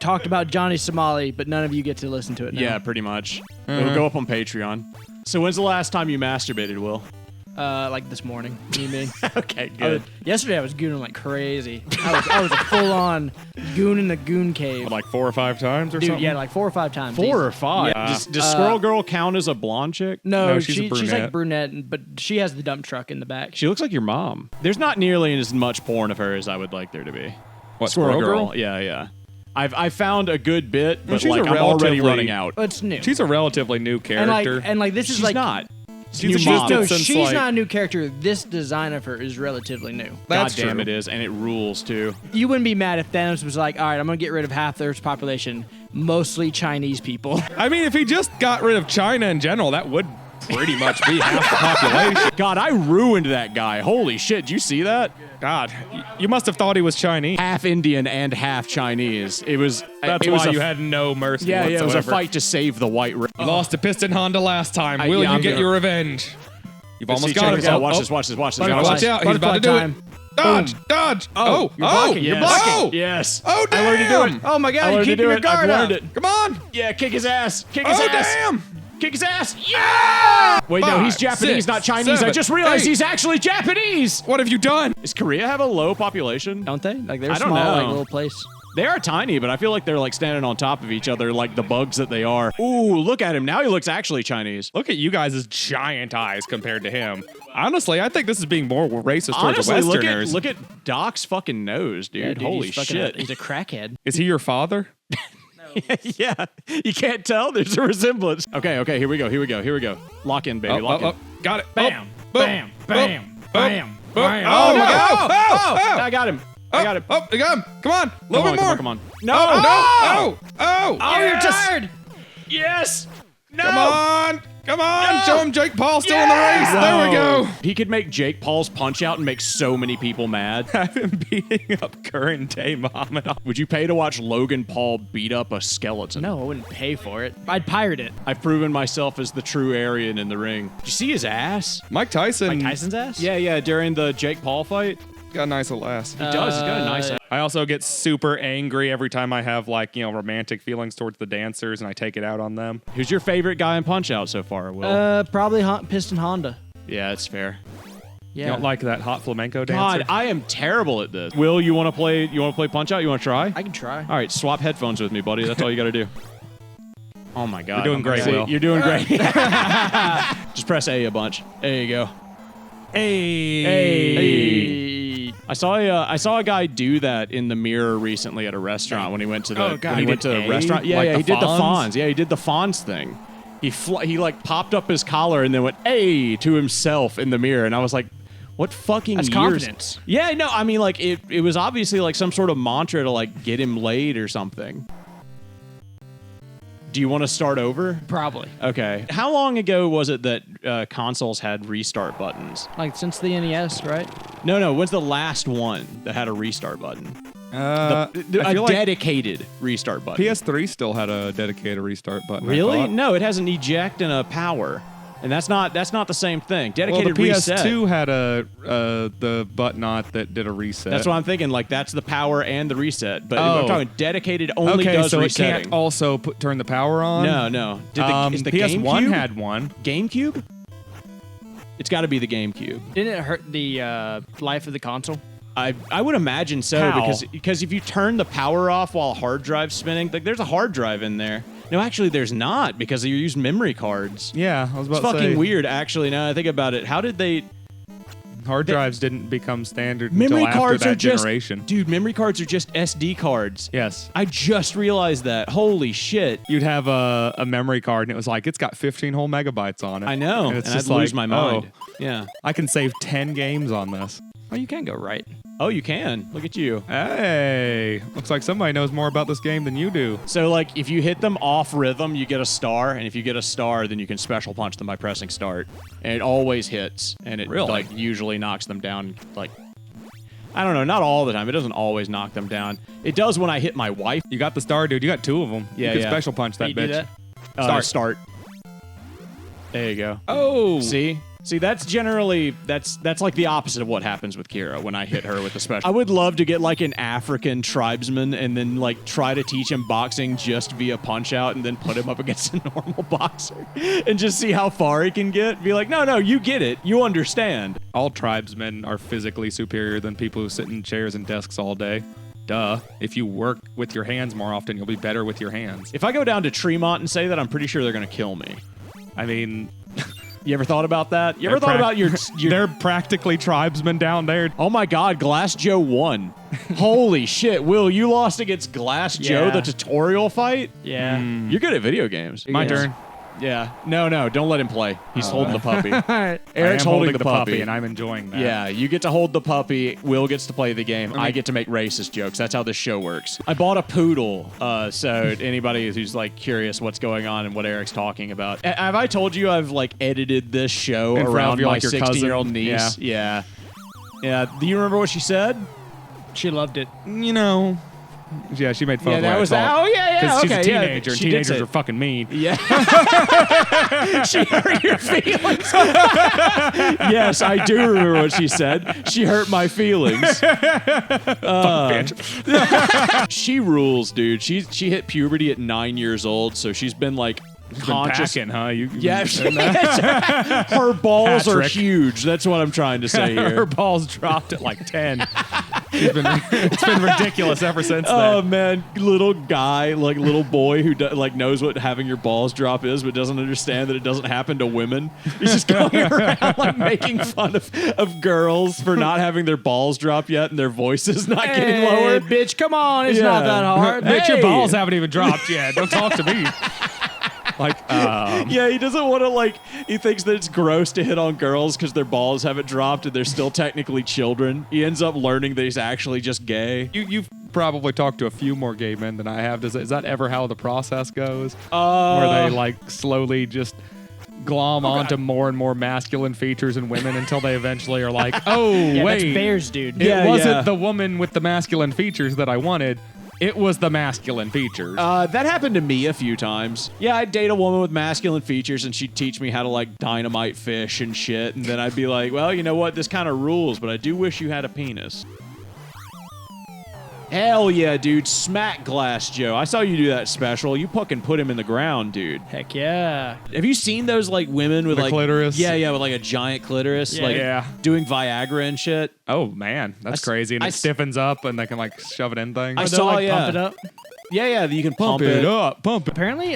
talked about Johnny Somali, but none of you get to listen to it now. Yeah, pretty much. It'll go up on Patreon. So when's the last time you masturbated, Will? Like this morning. What do you mean? Okay, good. Yesterday I was gooning like crazy. I was a full-on goon in the goon cave. Like 4 or 5 times or Dude, something? yeah, like 4 or 5 times. 4 or 5? Yeah. Does Squirrel Girl count as a blonde chick? No, she's a she's like brunette. brunette, but she has the dump truck in the back. She looks like your mom. There's not nearly as much porn of her as I would like there to be. What, Squirrel Girl? Yeah. I found a good bit, but she's like a I'm already relatively- running out. It's new. She's a relatively new character. and like this is She's like not. She's New mom. No, since, she's like- not a new character. This design of her is relatively new. That's God damn true. it is, and it rules too. You wouldn't be mad if Thanos was like, all right, I'm going to get rid of half the Earth's population, mostly Chinese people. I mean, if he just got rid of China in general, that would pretty much be half the population. God, I ruined that guy. Holy shit, did you see that? God, you must have thought he was Chinese. Half Indian and half Chinese. It was. That's it was why a you had no mercy Yeah, whatsoever. it was a fight to save the white race. You lost to Piston Honda last time. Will yeah, you I'm get gonna- your revenge? You've Let's almost see, got check it. this out. Oh, Watch oh. this. Watch this. Watch this. Butterfly- Watch out. He's about to do time. it. Dodge. Dodge. Oh. You're blocking. You're Yes. blocking. Oh. Yes. Oh, I learned to do damn. it. Oh my I God, learned you're to keeping do your it. I've guard learned up. it. Come on. Yeah, kick his ass. Kick his Oh, ass. damn. Kick his ass. Yeah. Wait, no, he's 5, Japanese, 6, not Chinese. 7, I just realized 8. he's actually Japanese. What have you done? Does Korea have a low population? Don't they? Like they're I a don't small, know. like little place. They are tiny, but I feel like they're like standing on top of each other like the bugs that they are. Ooh, look at him. Now he looks actually Chinese. Look at you guys' giant eyes compared to him. Honestly, I think this is being more racist towards Honestly, the look Westerners. at Doc's fucking nose, dude. Yeah, dude, Holy he's fucking shit. he's a crackhead. Is he your father? Yeah, you can't tell. There's a resemblance. Okay, here we go. Lock in, baby. Lock in. Got it. Bam, Oh, bam, bam, bam, bam. Oh, no. my God. Oh. I got him. I got him. Oh, I got him. Come on. A little bit more. Come on. No. Oh, no. Oh. Oh, you're Yes! tired. Yes. No. Come on. Come on. No. Show him Jake Paul still in the race. There we go. He could make Jake Paul's punch out and make so many people mad. I've been beating up current day Muhammad Ali. Would you pay to watch Logan Paul beat up a skeleton? No, I wouldn't pay for it. I'd pirate it. I've proven myself as the true Aryan in the ring. Did you see his ass? Mike Tyson. Mike Tyson's ass? Yeah, during the Jake Paul fight. Got a nice little ass. He does. He's got a nice ass. I also get super angry every time I have romantic feelings towards the dancers and I take it out on them. Who's your favorite guy in Punch Out so far, Will? Probably Piston Honda. Yeah, that's fair. Yeah. You don't like that hot flamenco dancer? God, I am terrible at this. Will, you want to play? You want to play Punch Out? You want to try? I can try. All right, swap headphones with me, buddy. That's all you got to do. Oh my God, You're doing great, Will. You're doing great. Just press A a bunch. There you go. Hey. I saw a guy do that in the mirror recently at a restaurant when he went to the Oh, God. when he went to the A? restaurant. Yeah, Like yeah, the he did the Fonz? Fonz. Yeah, he did the Fonz thing. He like popped up his collar and then went "Hey" to himself in the mirror, and I was like, what fucking That's years? confidence. Yeah, no, I mean like it was obviously like some sort of mantra to like get him laid or something. Do you want to start over? Probably. Okay. How long ago was it that consoles had restart buttons? Like since the NES, right? No. When's the last one that had a restart button? I A feel like dedicated restart button. PS3 still had a dedicated restart button. I Really? thought. No, it has an eject and a power, and that's not the same thing. Well, the Dedicated reset. PS2 had the button on it that did a reset. That's what I'm thinking. Like that's the power and the reset. But Oh. I'm talking dedicated only okay, does so resetting. it can't also turn the power on? No. Is the PS1 GameCube? had one. GameCube? It's got to be the GameCube. Didn't it hurt the life of the console? I would imagine so How? because if you turn the power off while a hard drive's spinning, like there's a hard drive in there. No, actually there's not because you use memory cards. Yeah, I was about It's to say. fucking weird actually now that I think about it. How did they Hard drives didn't become standard memory until after cards that are just generation. Dude, memory cards are just SD cards. Yes. I just realized that. Holy shit. You'd have a memory card and it was like, it's got 15 whole megabytes on it. I know. And it's and just I'd lose like, my mind. oh, Yeah. I can save 10 games on this. Oh, you can go right. Oh, you can. Look at you. Hey, looks like somebody knows more about this game than you do. So, like, if you hit them off rhythm, you get a star, and if you get a star, then you can special punch them by pressing start. And it always hits, and it, Really? like, usually knocks them down, like, I don't know, not all the time. It doesn't always knock them down. It does when I hit my wife. You got the star, dude. You got 2 of them. Yeah, you can yeah. special punch that You do bitch. that? Start. There you go. Oh. See? See, that's generally that's like the opposite of what happens with Kira when I hit her with the special. I would love to get like an African tribesman and then like try to teach him boxing just via punch out and then put him up against a normal boxer and just see how far he can get. Be like, no, you get it. You understand. All tribesmen are physically superior than people who sit in chairs and desks all day. Duh. If you work with your hands more often, you'll be better with your hands. If I go down to Tremont and say that, I'm pretty sure they're going to kill me. I mean... You ever thought about that? You ever thought about your... They're practically tribesmen down there. Oh my God, Glass Joe won. Holy shit, Will, you lost against Glass Joe, the tutorial fight? Yeah. You're good at video games. My turn. Yeah. No, don't let him play. He's holding the puppy. Alright. Eric's I am holding the puppy. and I'm enjoying that. Yeah, you get to hold the puppy. Will gets to play the game. I get to make racist jokes. That's how this show works. I bought a poodle, so anybody who's like curious what's going on and what Eric's talking about. Have I told you I've like edited this show In front of around your, my like, your cousin? 16-year-old niece? Yeah. Do you remember what she said? She loved it. You know... Yeah, she made fun Yeah, of the that way I was talk. oh yeah, Because she's okay, a teenager, yeah. and She did teenagers say- are fucking mean. Yeah. She hurt your feelings. Yes, I do remember what she said. She hurt my feelings. She rules, dude. She hit puberty at 9 years old, so she's been like conscious. Packing, huh? Yeah, her balls are Patrick. huge. That's what I'm trying to say Her here. balls dropped at like 10. It's been ridiculous ever since Oh then. man, little guy, like little boy who like knows what having your balls drop is, but doesn't understand that it doesn't happen to women. He's just going around like making fun of girls for not having their balls drop yet and their voices not getting lower. Bitch, come on. It's Yeah. not that hard. Bitch, your Hey. balls haven't even dropped yet. Don't talk to me. Like, Yeah, he doesn't want to like. He thinks that it's gross to hit on girls because their balls haven't dropped and they're still technically children. He ends up learning that he's actually just gay. you've probably talked to a few more gay men than I have. Is that ever how the process goes? Where they like slowly just glom onto more and more masculine features in women until they eventually are like, oh, Yeah, wait. that's bears, dude. It wasn't yeah. the woman with the masculine features that I wanted. It was the masculine features. That happened to me a few times. Yeah, I'd date a woman with masculine features and she'd teach me how to like dynamite fish and shit. And then I'd be like, well, you know what? This kind of rules, but I do wish you had a penis. Hell yeah, dude. Smack Glass Joe. I saw you do that special. You fucking put him in the ground, dude. Heck yeah. Have you seen those like women with The like clitoris? Yeah, with like a giant clitoris, Yeah. like Yeah. doing Viagra and shit. oh, man. That's s- crazy. And I it s- stiffens up and they can like shove it in things. I They'll, saw, like, yeah. pump it up. Yeah, you can pump it. up. Pump it. Apparently,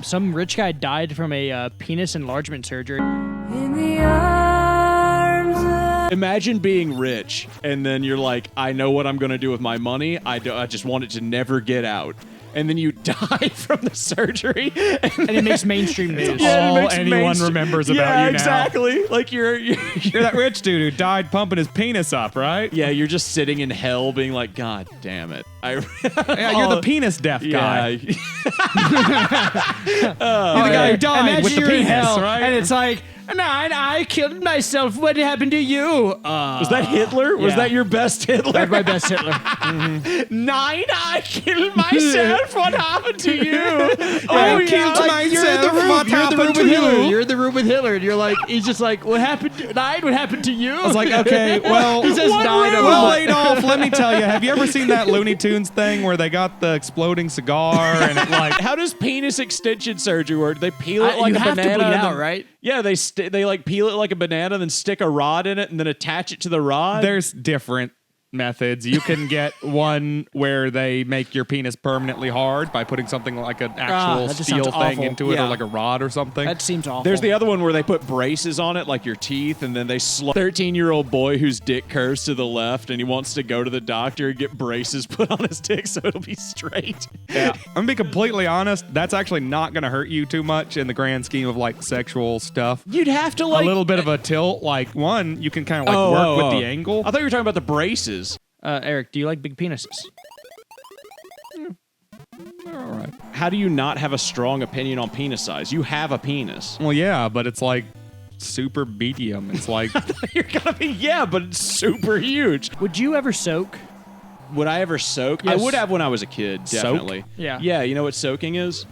some rich guy died from a penis enlargement surgery. In the arms of Imagine being rich and then you're like, I know what I'm going to do with my money. I just want it to never get out. And then you die from the surgery. And it makes mainstream news. Yeah, it all makes anyone remembers about yeah, you now. exactly. Like you're You're that rich dude who died pumping his penis up, right? yeah, you're just sitting in hell being like, God damn it. Yeah, you're the penis deaf guy. Yeah. You're the guy who died Imagine with the you're in penis, hell, right? and it's like, no, I killed myself. What happened to you? Was that Hitler? Was yeah. that your best Hitler? That's my best Hitler. 9, I killed myself. What happened to you? I killed myself. You're the Rube, What you're the happened Rube to with Hitler. you? You're the Rube with Hitler. And you're like, he's just like, what happened to 9? What happened to you? I was like, okay, well, he says 9. I'm well, like, Adolf, let me tell you, have you ever seen that Looney Tunes thing where they got the exploding cigar and it like How does penis extension surgery work? They peel it like you a have to banana. bleed and out, then- right? Yeah, they like peel it like a banana, then stick a rod in it, and then attach it to the rod. there's different methods. You can get one where they make your penis permanently hard by putting something like an actual that just steel sounds thing awful. into it Yeah. or like a rod or something. that seems awful. There's the other one where they put braces on it, like your teeth, and then they 13-year-old boy whose dick curves to the left, and he wants to go to the doctor and get braces put on his dick so it'll be straight. Yeah, I'm gonna be completely honest. That's actually not gonna hurt you too much in the grand scheme of like sexual stuff. You'd have to like a little bit of a tilt, like one, you can kind of like work with the angle. I thought you were talking about the braces. Eric, do you like big penises? All right. How do you not have a strong opinion on penis size? You have a penis. Well, yeah, but it's like super medium. It's like You're gonna be but it's super huge. Would you ever soak? Would I ever soak? Yes. I would have when I was a kid, Soak? definitely. Yeah. Yeah, you know what soaking is?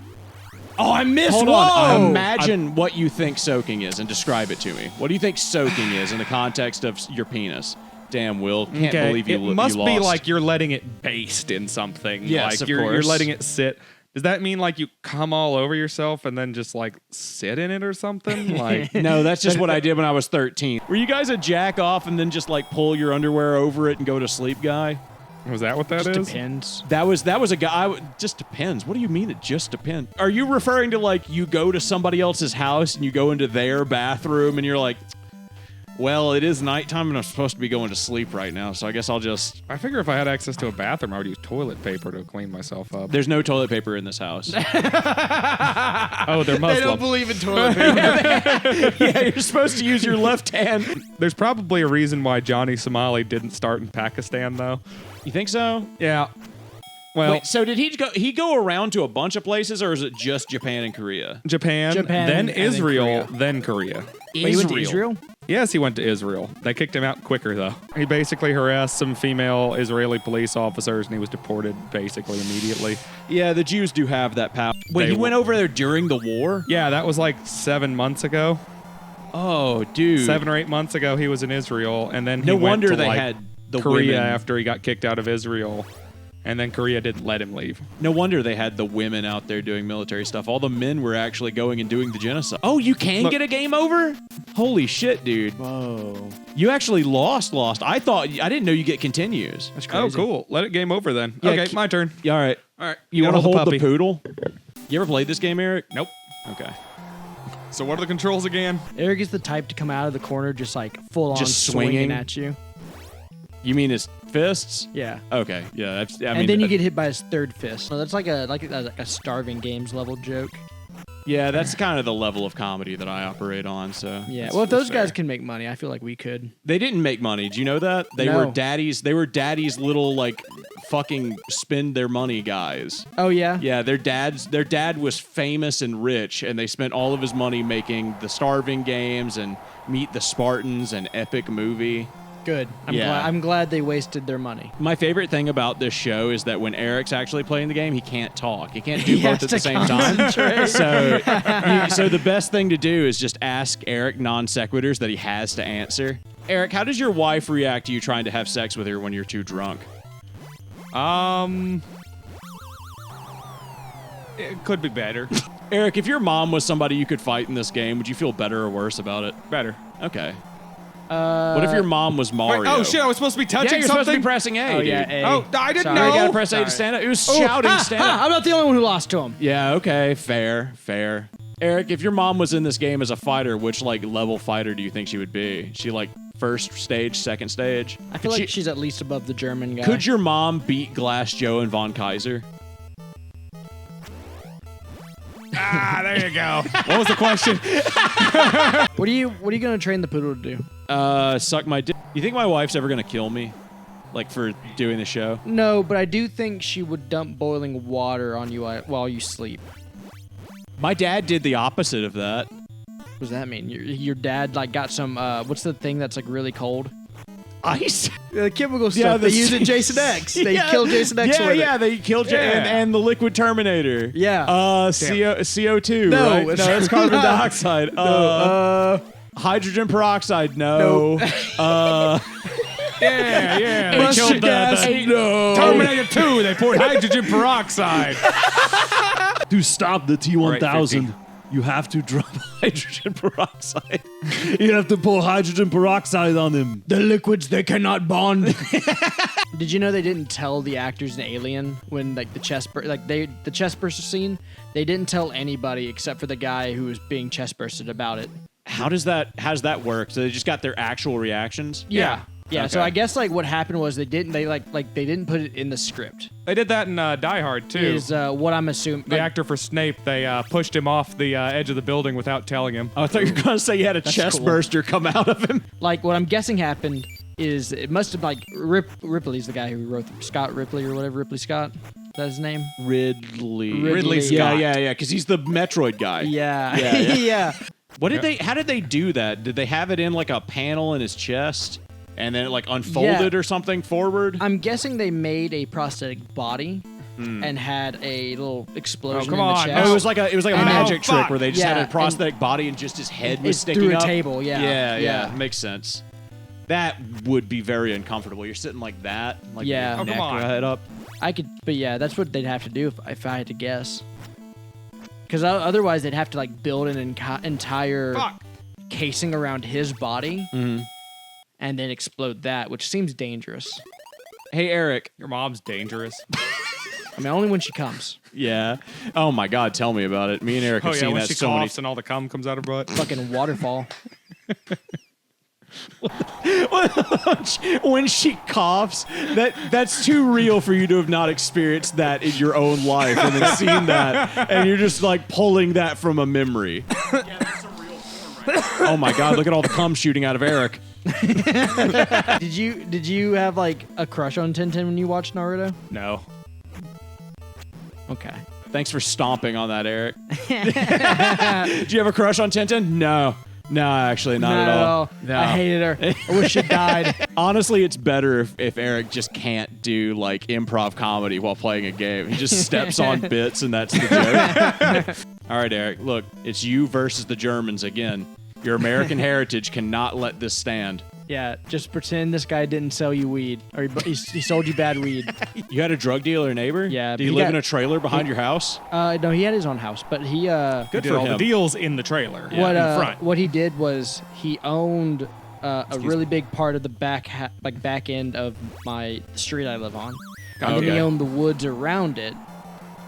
Oh, I missed. Hold Whoa! on. Imagine what you think soaking is and describe it to me. What do you think soaking is in the context of your penis? Damn, Will. Can't believe you It must you be lost. like you're letting it baste in something. Yes, like of you're course. letting it sit. Does that mean like you come all over yourself and then just like sit in it or something? Like No, that's just what I did when I was 13. Were you guys a jack off and then just like pull your underwear over it and go to sleep guy? was that what that is? Depends. That was a guy. Just depends. What do you mean it just depends? Are you referring to like you go to somebody else's house and you go into their bathroom and you're like, well, it is nighttime and I'm supposed to be going to sleep right now, so I guess I'll just... I figure if I had access to a bathroom, I would use toilet paper to clean myself up. There's no toilet paper in this house. Oh, they're Muslim. They don't believe in toilet paper. Yeah, you're supposed to use your left hand. There's probably a reason why Johnny Somali didn't start in Pakistan, though. You think so? Yeah. Well, Wait, so did he go around to a bunch of places, or is it just Japan and Korea? Japan, Japan, then and then Israel, Korea. then Korea. Wait, you went to Israel? Yes, he went to Israel. They kicked him out quicker, though. He basically harassed some female Israeli police officers, and he was deported basically immediately. Yeah, the Jews do have that power. Wait, he went over there during the war? Yeah, that was like 7 months ago. Oh, dude. 7 or 8 months ago, he was in Israel, and then he No went wonder to they like had the Korea women. after he got kicked out of Israel, and then Korea didn't let him leave. No wonder they had the women out there doing military stuff. All the men were actually going and doing the genocide. Oh, you can Look. get a game over? Holy shit, dude. Whoa. You actually lost. I didn't know you get continues. That's Oh, crazy. cool. Let it game over then. Yeah, Okay, my turn. Yeah, all right. All right. You want gotta to hold puppy. the poodle? You ever played this game, Eric? Nope. Okay. So what are the controls again? Eric is the type to come out of the corner just like full on Just swinging swinging? at you. You mean his fists? Yeah. Okay. Yeah. That's. I And mean, then you get hit by his third fist. So that's like a starving games level joke. Yeah, that's kind of the level of comedy that I operate on. So Yeah. that's- Well, if those that's fair. guys can make money, I feel like we could. They didn't make money. Do you know that? They No. were daddies. They were daddy's little like fucking spend their money guys. Oh yeah. Yeah, their dad was famous and rich, and they spent all of his money making the Starving Games and Meet the Spartans and Epic Movie. Good. Yeah. I'm glad they wasted their money. My favorite thing about this show is that when Eric's actually playing the game, he can't talk. He can't do He both has at the to same time. concentrate. So the best thing to do is just ask Eric non sequiturs that he has to answer. Eric, how does your wife react to you trying to have sex with her when you're too drunk? It could be better. Eric, if your mom was somebody you could fight in this game, would you feel better or worse about it? Better. Okay. What if your mom was Mario? Wait, oh shit! I was supposed to be touching Yeah, you're something. supposed to be pressing A, Oh dude. yeah. A. Oh, I didn't Sorry. know. You gotta press A Sorry. to stand up. It was Oh, shouting ha, stand ha, up. I'm not the only one who lost to him. Yeah, okay, fair. Eric, if your mom was in this game as a fighter, which like level fighter do you think she would be? She like first stage, second stage? I feel like she's at least above the German guy. Could your mom beat Glass Joe and Von Kaiser? There you go. What was the question? What are you gonna train the poodle to do? Suck my dick. You think my wife's ever gonna kill me? Like for doing the show? No, but I do think she would dump boiling water on you while you sleep. My dad did the opposite of that. What does that mean? Your dad like got some what's the thing that's like really cold? Ice? The chemical stuff Yeah, they the- use in Jason X. They Yeah, killed Jason X with it. they killed and the liquid Terminator. Yeah. CO2, No, right? it's No, it's carbon not. dioxide. Hydrogen peroxide, no. Yeah. They Mustard killed gas, no. Terminator 2. They poured hydrogen peroxide. To stop the T-1000, Right, 50. you have to drop hydrogen peroxide. You have to pour hydrogen peroxide on him. The liquids they cannot bond. Did you know they didn't tell the actors in Alien when like the chest burster scene? They didn't tell anybody except for the guy who was being chest bursted about it. How does that work? So they just got their actual reactions? Yeah. Yeah, so Okay. I guess like what happened was they didn't put it in the script. They did that in Die Hard too. Is what I'm assuming. The actor for Snape, they pushed him off the edge of the building without telling him. Oh, I thought you were going to say you had a chest cool. burster come out of him. Like what I'm guessing happened is it must have like Ripley's the guy who wrote Scott Ripley or whatever, Ripley Scott. Is that his name? Ridley Scott. Yeah, because he's the Metroid guy. Yeah. Yeah, yeah. Yeah. How did they do that? Did they have it in like a panel in his chest and then it like unfolded Yeah. or something forward? I'm guessing they made a prosthetic body and had a little explosion come in the on. chest. Oh, it was like a And magic then- trick where they just Yeah, had a and prosthetic body and just his head was it's sticking through a up. table, yeah. Yeah, makes sense. That would be very uncomfortable. You're sitting like that, like Yeah. your Oh, neck come on. right up. I could, but yeah, that's what they'd have to do if I had to guess. Because otherwise they'd have to like build an entire Fuck. casing around his body Mhm. and then explode that, which seems dangerous. Hey, Eric. Your mom's dangerous. I mean, only when she comes. Yeah. Oh my God, tell me about it. Me and Eric Oh have yeah, seen when that she so many. coughs and all the cum comes out her butt. Fucking waterfall. When she coughs, that's too real for you to have not experienced that in your own life and then seen that, and you're just like pulling that from a memory. Yeah, that's a real form right now. Oh my God, look at all the cum shooting out of Eric. Did you have like a crush on Tintin when you watched Naruto? No. Okay. Thanks for stomping on that, Eric. Do you have a crush on Tintin? No. No, actually, not at all. No. I hated her. I wish she died. Honestly, it's better if Eric just can't do like improv comedy while playing a game. He just steps on bits and that's the joke. All right, Eric, look, it's you versus the Germans again. Your American heritage cannot let this stand. Yeah, just pretend this guy didn't sell you weed, or he sold you bad weed. You had a drug dealer neighbor? Yeah, Did he he live got- in a trailer behind your house? No, he had his own house, but he Good Did for all him. the deals in the trailer. what in front. what he did was he owned a really big part of the back end of the street I live on, and then he Okay. owned the woods around it.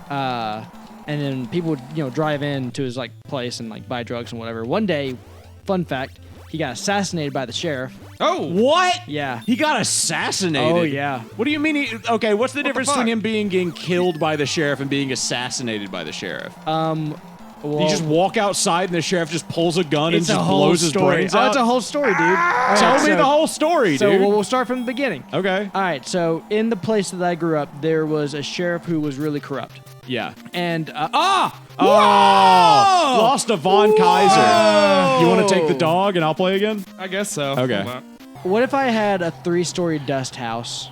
And then people would drive in to his like place and like buy drugs and whatever. One day, fun fact, he got assassinated by the sheriff. Oh, What? Yeah. He got assassinated. Oh yeah. What do you mean? Okay, what's the difference fuck? between him getting killed by the sheriff and being assassinated by the sheriff? Well, You just walk outside and the sheriff just pulls a gun and it's a just whole blows his story. brains Oh, out? it's a whole story, dude. All right, Tell me so- the whole story, So dude. we'll start from the beginning. Okay. All right, so in the place that I grew up, there was a sheriff who was really corrupt. Yeah. And, Lost to Von Kaiser. You want to take the dog and I'll play again? I guess so. Okay. Hold on. what if I had a 3-story dust house?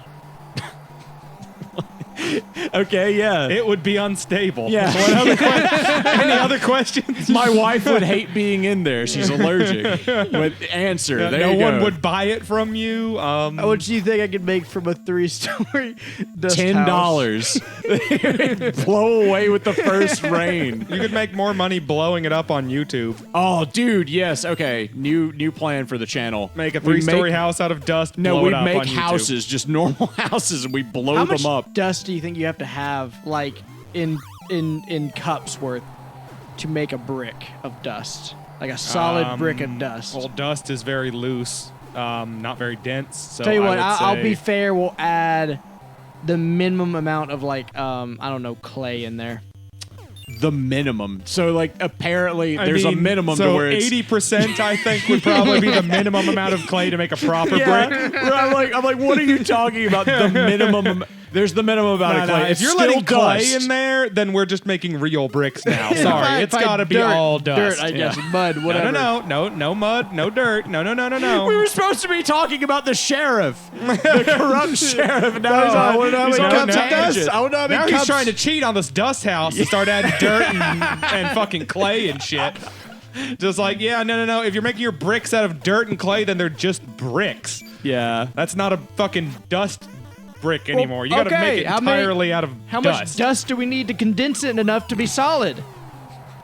Okay, yeah. It would be unstable. Yeah. Any other questions? My wife would hate being in there. She's allergic. But answer. There no you one go. would buy it from you. How much do you think I could make from a 3-story dust $10. Blow away with the first rain. You could make more money blowing it up on YouTube. Oh, dude, yes. Okay, new plan for the channel. Make a We 3-story make- house out of dust. No, blow we'd it up make on YouTube. houses, just normal houses, and we blow How them much up. dust do you think you have to have, like, in cups worth to make a brick of dust? Like a solid brick of dust. Well, dust is very loose, not very dense. So Tell you I what, would I'll say- be fair. We'll add the minimum amount of like I don't know, clay in there. The minimum. So, like, apparently, I there's a mean, minimum so to where it's 80%, I think, would probably be the minimum amount of clay to make a proper Yeah. brick. I'm like, what are you talking about? The minimum. There's the minimum amount of clay. If It's you're still letting clay dust. in there, then we're just making real bricks now. Sorry, it's If I- got to be dirt, all dust. Dirt, I guess, mud, whatever. No mud, no dirt, no. We were supposed to be talking about the sheriff, the corrupt sheriff. And now he's on, he's on a tangent. Now he's trying to cheat on this dust house and start adding dirt and fucking clay and shit. Just like, yeah, no. If you're making your bricks out of dirt and clay, then they're just bricks. Yeah. That's not a fucking dust brick anymore. You got to okay, make it how many- entirely out of How dust. much dust do we need to condense it enough to be solid?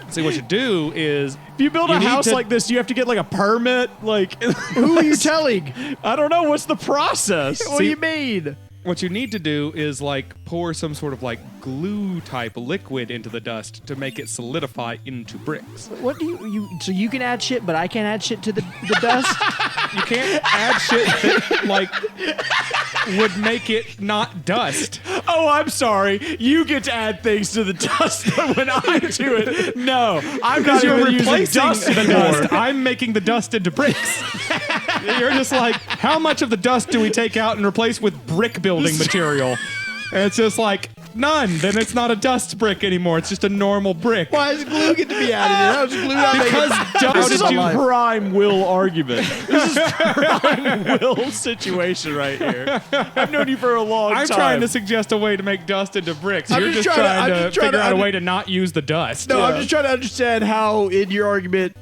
See, what you do is If you build a You need house to- like this, you have to get like a permit. Like, Who are you telling? I don't know. What's the process? What do you mean? what you need to do is like pour some sort of like glue type liquid into the dust to make it solidify into bricks. What do you so you can add shit, but I can't add shit to the dust? You can't add shit that like would make it not dust. Oh, I'm sorry. You get to add things to the dust, but when I do it, no, I'm not Because you're even using replacing dust the anymore. dust. I'm making the dust into bricks. You're just like, how much of the dust do we take out and replace with brick building material? And it's just like, None. Then it's not a dust brick anymore. It's just a normal brick. Why does glue get to be added in? How does glue not make Because it? This is dust. a prime will argument. This is prime will situation right here. I've known you for a long time. I'm trying to suggest a way to make dust into bricks. I'm You're just just trying to- trying I'm to just trying figure to out a under- way to not use the dust. No, I'm just trying to understand how in your argument,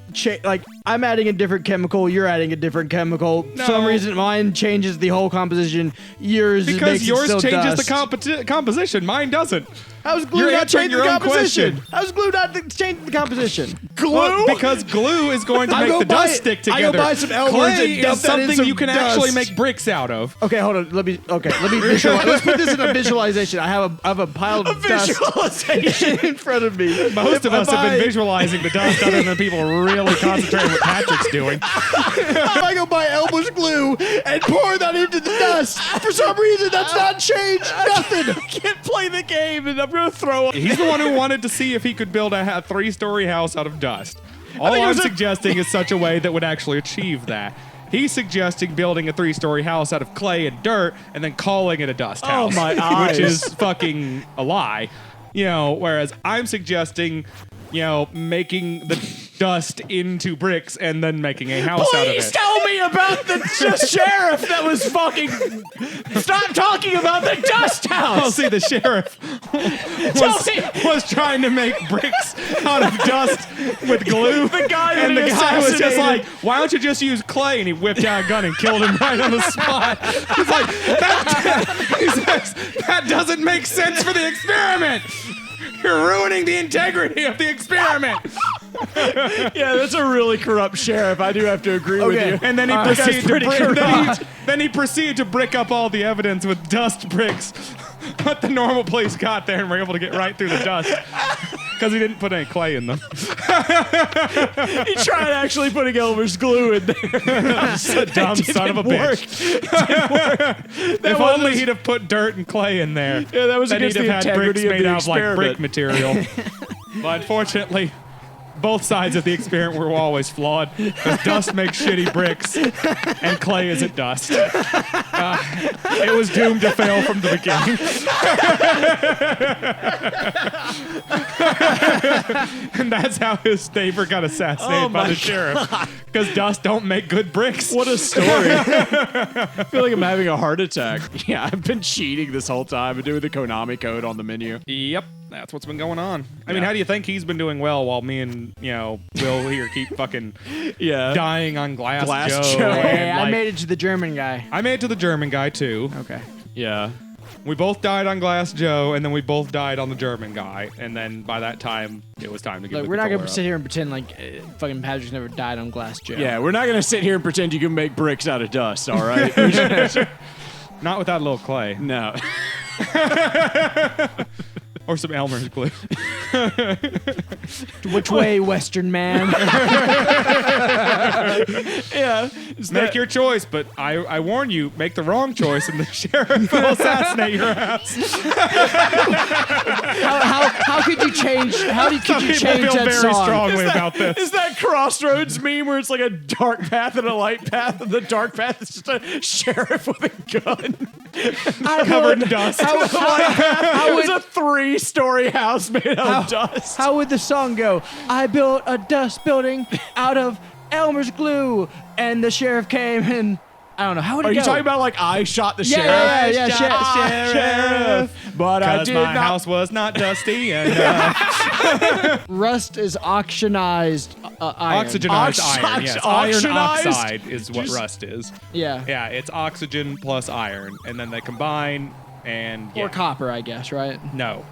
like I'm adding a different chemical, you're adding a different chemical. For some No. reason, mine changes the whole composition. Yours Because makes yours it still changes dust. the composition. Mine doesn't. How's glue You're not answering changing your the own composition? question. How's glue not changing the composition? Well, because glue is going to I make go the buy- dust stick I go together. buy some Elmer's Clay and dump is that in something some you can dust. actually make bricks out of. Okay, hold on. Let me visualize. Let's put this in a visualization. I have a pile of dust visualization. in front of me. Most of us have I- been visualizing the dust other than people really concentrating what Patrick's doing. If I go buy Elmer's glue and pour that into the dust, for some reason that's not changed nothing. I can't play the game, and I'm gonna throw up. He's the one who wanted to see if he could build a 3-story house out of dust. All think it I'm was a- suggesting is such a way that would actually achieve that. He's suggesting building a 3-story house out of clay and dirt and then calling it a dust house. my eyes. Which is fucking a lie. Whereas I'm suggesting, making the dust into bricks and then making a house out of Please it. tell me about the sheriff that was fucking. Stop talking about the dust I'll house. see the sheriff was trying to make bricks out of dust with glue. The guy that and the he guy was just assassinated. like, "Why don't you just use clay?" And he whipped out a gun and killed him right on the spot. He's like, he says, "That doesn't make sense for the experiment. You're ruining the integrity of the experiment." Yeah, that's a really corrupt sheriff. I do have to agree with you. And then he That guy's proceeded to pretty brick. corrupt. Then he proceeded to brick up all the evidence with dust bricks. But the normal police got there and were able to get right through the dust because he didn't put any clay in them. He tried actually putting Elmer's glue in there. A dumb son of a bitch. If only he'd have put dirt and clay in there. Yeah, that was then against he'd the have had bricks integrity of made the out of like brick experiment. material. But unfortunately, both sides of the experiment were always flawed because dust makes shitty bricks and clay isn't dust. It was doomed to fail from the beginning. And that's how his neighbor got assassinated by the sheriff. Because dust don't make good bricks. What a story. I feel like I'm having a heart attack. Yeah, I've been cheating this whole time and doing the Konami code on the menu. Yep, that's what's been going on. I mean, Yeah. how do you think he's been doing well while me and, Will here keep fucking Yeah. dying on Glass Joe? Joe. and, Hey, I like- made it to the German guy. I made it to the German guy, too. Okay. Yeah. We both died on Glass Joe, and then we both died on the German guy. And then by that time, it was time to give Like the we're not gonna controller sit up. here and pretend like fucking Patrick's never died on Glass Joe. Yeah, we're not gonna sit here and pretend you can make bricks out of dust, all right? Not without a little clay. No. Or some Elmer's glue. Which way, Western man? Yeah. Make your choice, but I warn you, make the wrong choice and the sheriff will assassinate your house. how could you change? How could Some you people change feel that very song? strongly about this. Is that Crossroads meme where it's like a dark path and a light path, and the dark path is just a sheriff with a gun? Covered in dust. How was a 3-story house made out of dust? How would the song go? I built a dust building out of Elmer's glue, and the sheriff came and I don't know. How would it Are go? you talking about like I shot the sheriff? yeah, Sheriff. But I Because did my not. house was not dusty and Rust is oxygenized iron. oxygenized iron. Yes, iron Oxygenized? oxide is what Just- rust is. Yeah. Yeah, it's oxygen plus iron, and then they combine and Or copper, I guess, right? no,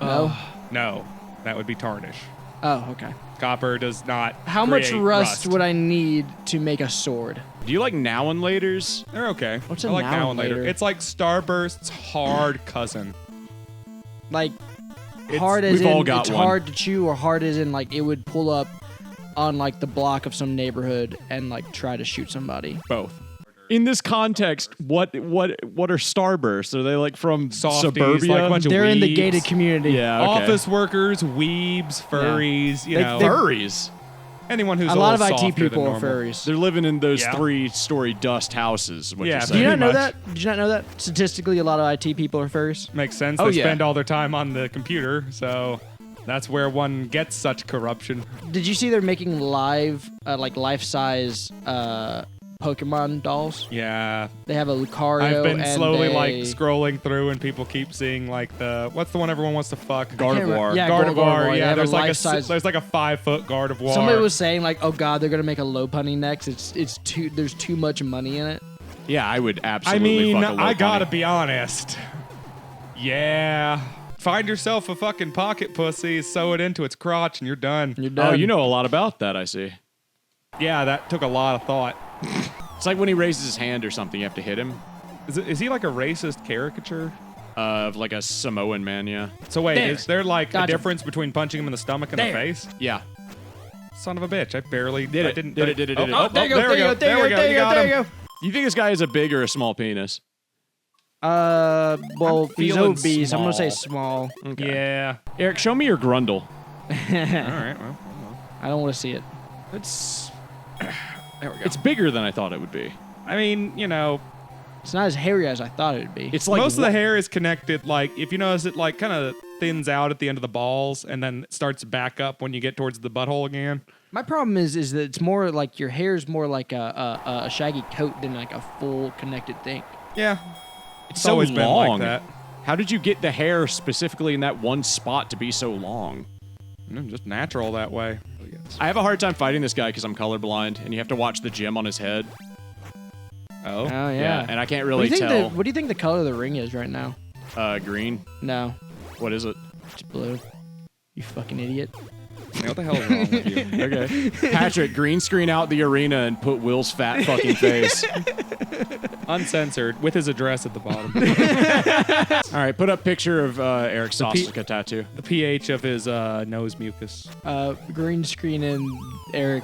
No. that would be tarnish. Oh, okay. Copper does not. How much create rust would I need to make a sword? Do you like now and laters? They're okay. What's a I like now now and and later. later? It's like Starburst's hard cousin. Like It's- hard as we've all in got it's one. hard to chew, or hard as in like it would pull up on like the block of some neighborhood and like try to shoot somebody. Both. In this context, what are starbursts? Are they like from Softies, suburbia? like a bunch of They're in the weebs. gated community. yeah, okay. Office workers, weebs, furries, you They- know. they- furries. anyone who's A lot of little IT softer than people are normal. furries. They're living in those Yeah. 3-story dust houses. is What Yeah, you're so Do you saying. not pretty know much. that? Did you not know that? Statistically, a lot of IT people are furries. Makes sense. Oh, They yeah. spend all their time on the computer, so that's where one gets such corruption. Did you see they're making life-size Pokemon dolls? Yeah, They have a Lucario. I've been and slowly a- like scrolling through, and people keep seeing like what's the one everyone wants to fuck? I can't remember- Gardevoir. Yeah, Gardevoir. They Yeah, have there's like life-size- there's like a 5-foot Gardevoir. Somebody was saying like, "Oh God, they're gonna make a Lopunny next. It's too. There's too much money in it." Yeah, I would I absolutely mean, fuck a I gotta Lopunny. be honest. Yeah. Find yourself a fucking pocket pussy, sew it into its crotch, and you're done. You're done. Oh, you know a lot about that, I see. Yeah, that took a lot of thought. It's like when he raises his hand or something, you have to hit him. Is he like a racist caricature? Of like a Samoan man, yeah. So wait, There. is there like a Gotcha. difference between punching him in the stomach and the There. face? Yeah. Son of a bitch! I barely Did I it. didn't. Did it, did it, did it. Oh, there you go. there we go. There we go. You got him. You think this guy has a big or a small penis? Well, I'm he's feeling obese. I'm gonna say small. small. Yeah. Eric, show me your grundle. All right. Well, I don't want to see it. It's there we go. it's bigger than I thought it would be. I mean, you know, It's not as hairy as I thought it would be. It's like most of the hair is connected. Like, if you notice, it like kind of thins out at the end of the balls, and then it starts back up when you get towards the butthole again. My problem is that it's more like your hair is more like a shaggy coat than like a full connected thing. Yeah. It's It's so always been like long. that. How did you get the hair specifically in that one spot to be so long? Just natural that way. I have a hard time fighting this guy because I'm colorblind, and you have to watch the gem on his head. Oh. Oh yeah. And I can't What do really you think tell. what do you think the color of the ring is right now? Green. No, What is it? it's blue. You fucking idiot. What the hell is wrong with you? Okay. Patrick, green screen out the arena and put Will's fat fucking face. Uncensored, with his address at the bottom. All right, put up picture of Eric's swastika tattoo. The pH of his nose mucus. Green screen and Eric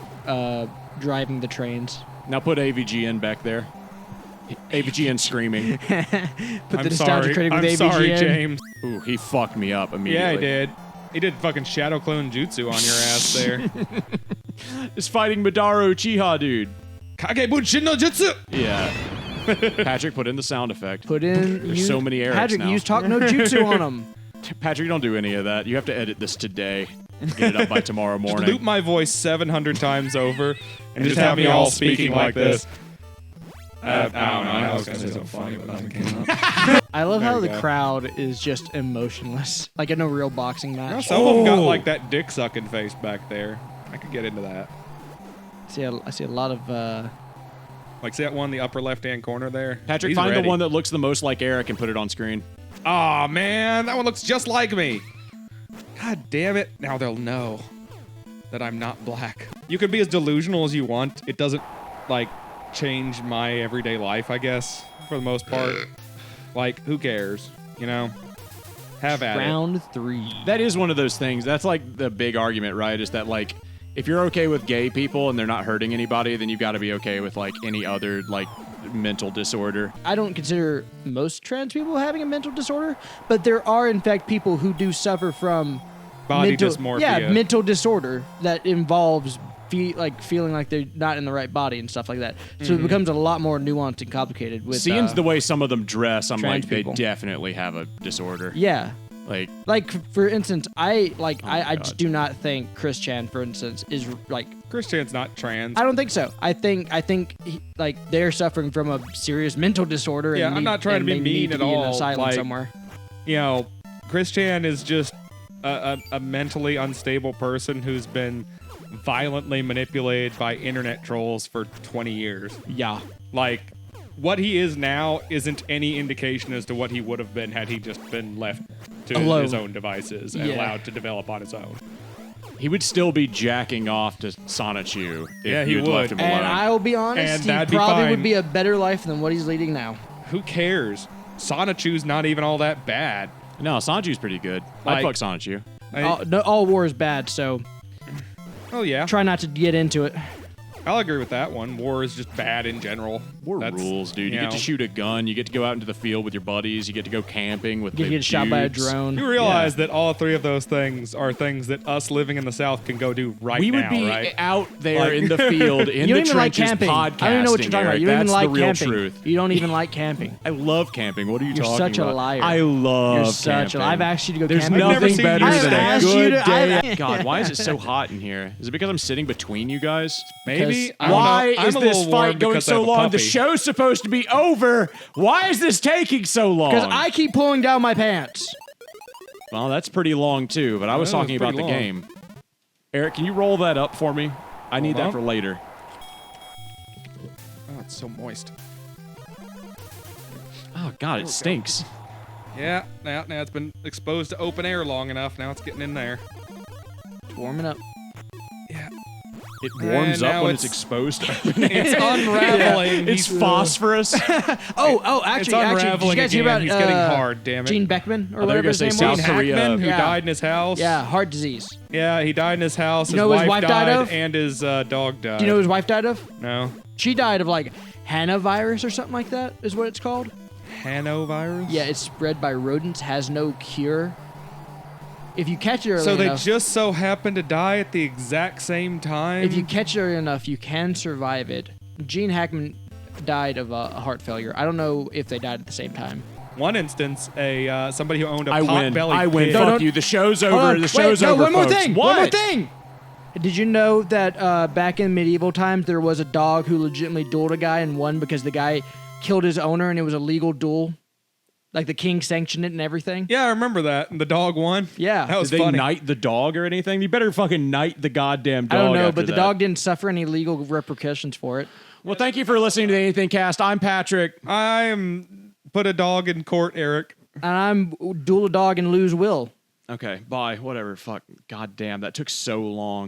driving the trains. Now put AVGN back there. AVGN screaming. Put I'm the nostalgia sorry. critic with I'm AVGN. sorry, James. Ooh, he fucked me up immediately. Yeah, I did. He did fucking shadow clone jutsu on your ass there. It's fighting Madara Uchiha, dude. Kagebutsu no jutsu! Yeah. Patrick, put in the sound effect. Put in. There's so many Erics Patrick, now. use talk no jutsu on him. Patrick, don't do any of that. You have to edit this today. Get it up by tomorrow Just morning. loop my voice 700 times over and just have me all speaking like this. I don't know. I was gonna say something funny, but nothing came up. I love There how you the go. crowd is just emotionless, like in a real boxing match. Some of them got like that dick sucking face back there. I could get into that. I see a lot of. Like, see that one in the upper left-hand corner there? Patrick, He's find ready. the one that looks the most like Eric and put it on screen. Aw, man, that one looks just like me. God damn it. Now they'll know that I'm not black. You can be as delusional as you want. It doesn't, like, change my everyday life, I guess, for the most part. Like, who cares? You know? Have at it. Round 3. That is one of those things. That's like the big argument, right? Is that like, if you're okay with gay people and they're not hurting anybody, then you've got to be okay with like any other like mental disorder. I don't consider most trans people having a mental disorder, but there are in fact people who do suffer from Body mental, dysmorphia. Yeah, mental disorder that involves feeling like they're not in the right body and stuff like that. So it becomes a lot more nuanced and complicated with Seeing the way some of them dress, I'm trans like, people. they definitely have a disorder. Yeah. Like, For instance, I my just God. do not think Chris Chan, for instance, is like. Christian's not trans. I don't think so. I think like they're suffering from a serious mental disorder. Yeah, and I'm need- not trying to and be they mean need to at be in all, an asylum like- somewhere. You know, Christian is just a mentally unstable person who's been violently manipulated by internet trolls for 20 years. Yeah. Like, what he is now isn't any indication as to what he would have been had he just been left to Alone. his own devices and Yeah. allowed to develop on his own. he would still be jacking off to Sonichu if Yeah, he you'd left would. him alone. And I'll be honest, And he that'd be probably fine. would be a better life than what he's leading now. Who cares? Sonichu's not even all that bad. No, Sanju's pretty good. Like- I'd fuck Sonichu. All war is bad, so Oh, yeah. try not to get into it. I'll agree with that one. War is just bad in general. War rules, dude. You get to shoot a gun. You get to go out into the field with your buddies. You get to go camping with You the get shot by a dudes. drone. You realize that all three of those things are things that us living in the South can go do right We now, would be right? out there Like- in the field, in You the don't even like trenches, camping. podcasting. I don't even know what you're talking about. Eric. You don't even That's like the real camping. truth. You don't even like camping. I love camping. What are you You're talking such a about? liar. I love You're such camping. a. I've asked you to go There's camping. never nothing seen better you than say a that. good I've- day. God, why is it so hot in here? Is it because I'm sitting between you guys? Maybe. because- I don't know. Why I'm is a this little warm fight going because I so have a long? The puppy. show's supposed to be over. Why is this taking so long? Because I keep pulling down my pants. Well, that's pretty long too, but I was That was talking about the pretty long. game. Eric, can you roll that up for me? I need that on. for later. Oh, it's so moist. Oh God, it stinks. Yeah, now it's been exposed to open air long enough. Now it's getting in there. It's warming up. It warms up now when it's it's- exposed. It's unraveling. It's He's, phosphorus. Oh, actually, it's did unraveling you guys hear again. about He's getting hard, damn it. Gene Beckman or I thought you were whatever gonna his say name South was? Gene Korea. Hackman, who Yeah. died in his house. Yeah, heart disease. Yeah, he died in his house. You know what his wife died of? and his dog died. Do you know what his wife died of? No. She died of like Hanavirus or something like that. Is what it's called. Hanovirus? Yeah, it's spread by rodents. Has no cure. If you catch it early So they enough, just so happened to die at the exact same time? if you catch it early enough, you can survive it. Gene Hackman died of a heart failure. I don't know if they died at the same time. One instance, somebody who owned a I win. pot-bellied I win. pig. Fuck you. The show's Hold over. on. The show's over. One more folks. thing. What? One more thing. Did you know that back in medieval times there was a dog who legitimately dueled a guy and won because the guy killed his owner and it was a legal duel? Like the king sanctioned it and everything? Yeah, I remember that. And the dog won. Yeah. That was Did they funny. knight the dog or anything? You better fucking knight the goddamn dog. I don't know, after but the that. dog didn't suffer any legal repercussions for it. Well, thank you for listening to the Anything Cast. I'm Patrick. I'm put a dog in court, Eric. And I'm duel a dog and lose will. Okay, bye. Whatever. Fuck. God damn, that took so long.